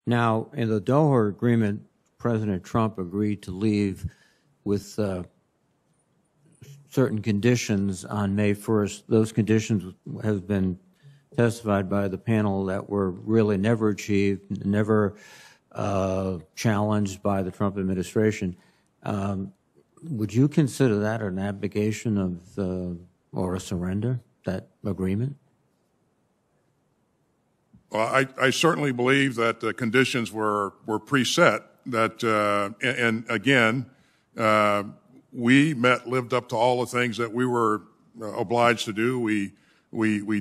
Now, in the Doha agreement, President Trump agreed to leave with certain conditions on May 1st. Those conditions have been testified by the panel that were really never achieved, never challenged by the Trump administration. Would you consider that an abdication of or a surrender, that agreement? Well, I certainly believe that the conditions were preset. That and again, we lived up to all the things that we were obliged to do. We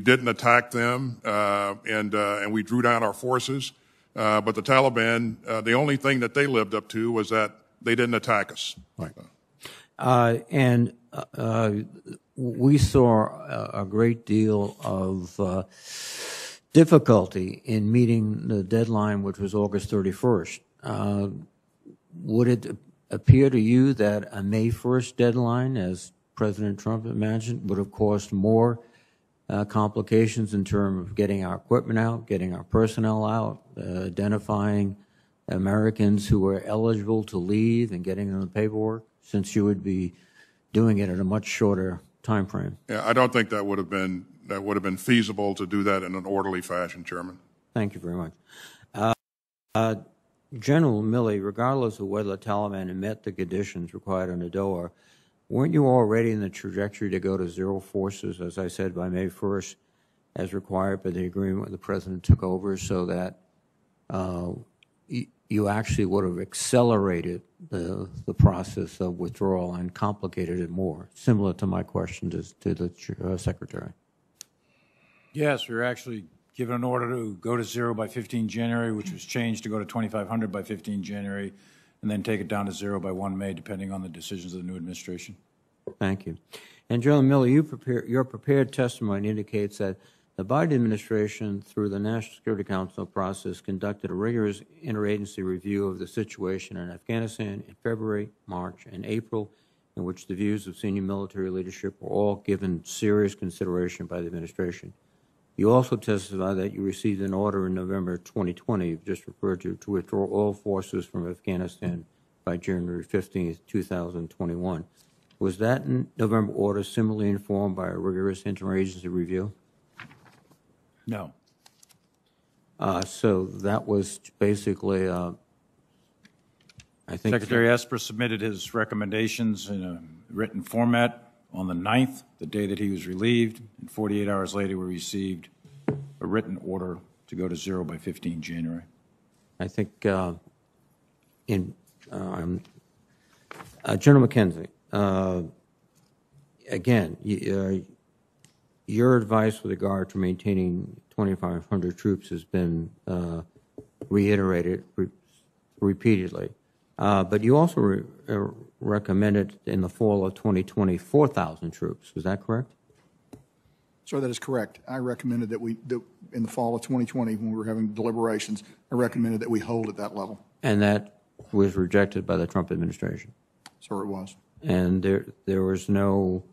didn't attack them, and we drew down our forces. But the Taliban, the only thing that they lived up to was that they didn't attack us. Right. And we saw a great deal of difficulty in meeting the deadline, which was August 31st. Would it appear to you that a May 1st deadline, as President Trump imagined, would have caused more complications in terms of getting our equipment out, getting our personnel out, identifying Americans who were eligible to leave and getting them the paperwork, since you would be doing it at a much shorter time frame? Yeah, I don't think that would have been feasible to do that in an orderly fashion, Chairman. Thank you very much. General Milley, regardless of whether the Taliban had met the conditions required under Doha, weren't you already in the trajectory to go to zero forces, as I said, by May 1st, as required by the agreement when the President took over, so that you actually would have accelerated the process of withdrawal and complicated it more, similar to my question to the Secretary? Yes, we were actually given an order to go to zero by 15 January, which was changed to go to 2,500 by 15 January, and then take it down to zero by 1 May, depending on the decisions of the new administration. Thank you. And General Milley, your prepared testimony indicates that the Biden administration, through the National Security Council process, conducted a rigorous interagency review of the situation in Afghanistan in February, March, and April, in which the views of senior military leadership were all given serious consideration by the administration. You also testified that you received an order in November 2020, you've just referred to withdraw all forces from Afghanistan by January 15th, 2021. Was that November order similarly informed by a rigorous interagency review? No. So that was basically, I think— Secretary Esper submitted his recommendations in a written format on the 9th, the day that he was relieved, and 48 hours later we received a written order to go to zero by 15 January. I think General McKenzie, again, your advice with regard to maintaining 2,500 troops has been reiterated repeatedly. But you also recommended in the fall of 2020 4,000 troops. Is that correct? Sir, that is correct. I recommended that in the fall of 2020, when we were having deliberations, I recommended that we hold at that level. And that was rejected by the Trump administration? Sir, it was. And there was no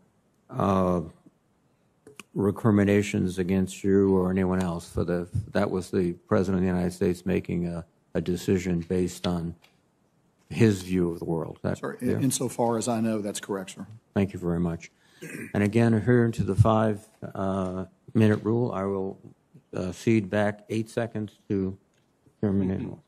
recriminations against you or anyone else for that was the President of the United States making a decision based on his view of the world. Sorry, insofar as I know, that's correct, sir. Thank you very much. And again, adhering to the 5-minute rule, I will cede back 8 seconds to Chairman Inhofe.